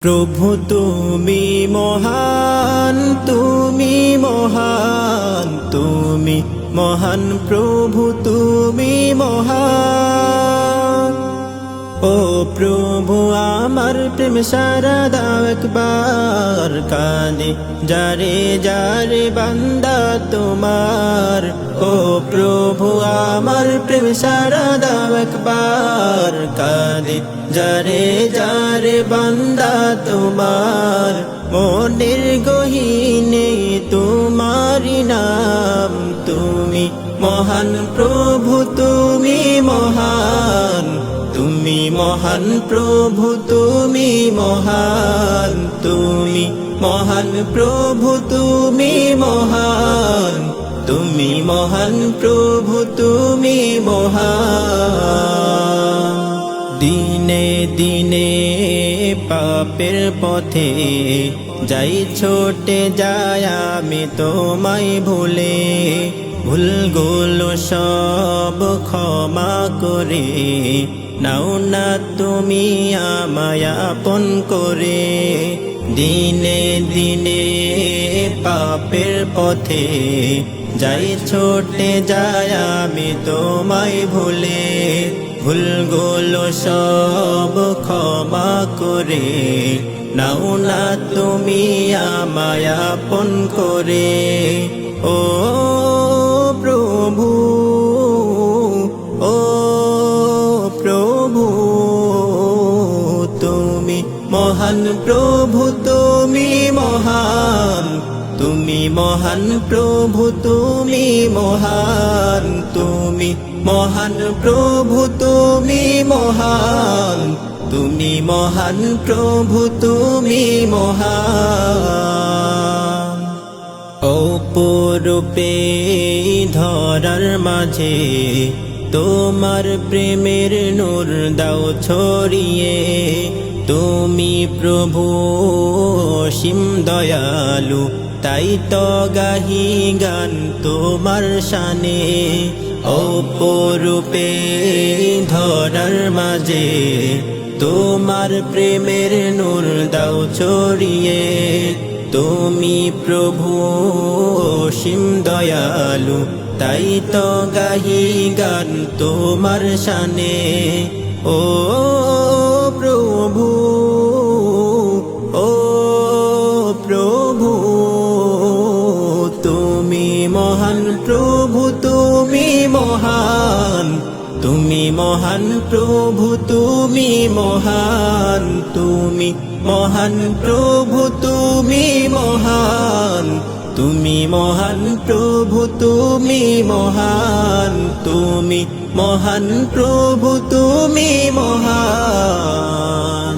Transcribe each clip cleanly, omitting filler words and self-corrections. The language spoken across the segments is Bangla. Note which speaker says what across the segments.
Speaker 1: প্রভু তুমি মহান, তুমি মহান, তুমি মহান, প্রভু তুমি মহান। ও প্রভু আমার প্রেম সারা দাও একবার, কাঁদে যারে যারে বান্দা তোমার। ও প্রভু আমার প্রেম সারা দাও একবার, কাঁদে যারে যারে বান্দা তোমার। মনের গহীনে তোমারি নাম, তুমি মহান প্রভু তুমি মহান, তুমি মহান প্রভু তুমি মহান, তুমি মহান প্রভু তুমি মহান, তুমি মহান প্রভু তুমি মহান। দিনে দিনে পাপের পথে যাই ছোটে যায় আমি তোমায় ভুলে, ভুলগুলো সব ক্ষমা করে নাও না তুমি আমায় আপন করে। দিনে দিনে পাপের পথে যাই ছোটে যায় আমি তোমায় ভুলে, ভুলগুলো সব ক্ষমা করে নাও না তুমি আমায় আপন করে। ও প্রভু, ও প্রভু, তুমি মহান প্রভু তুমি মহান, তুমি মহান প্রভু তুমি মহান, তুমি মহান প্রভু তুমি মহান, তুমি মহান প্রভু তুমি মহান। অপরূপে ধরার মাঝে তোমার প্রেমের নূর দাও ছড়িয়ে, তুমি প্রভু অসীম দয়ালু, তাই তো গাহি গান তোমার শানে। অপরূপে ধরার মাঝে তোমার প্রেমের নূর দাও ছড়িয়ে, তুমি প্রভু অসীম দয়ালু, তাই তো গাহি গান তোমার শানে। ও প্রভু, ও প্রভু, তুমি মহান প্রভু তুমি মহান, তুমি মহান প্রভু তুমি মহান, তুমি মহান প্রভু তুমি মহান, তুমি মহান প্রভু তুমি মহান, তুমি মহান প্রভু তুমি মহান,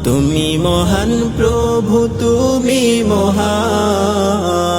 Speaker 1: তুমি মহান প্রভু তুমি মহান।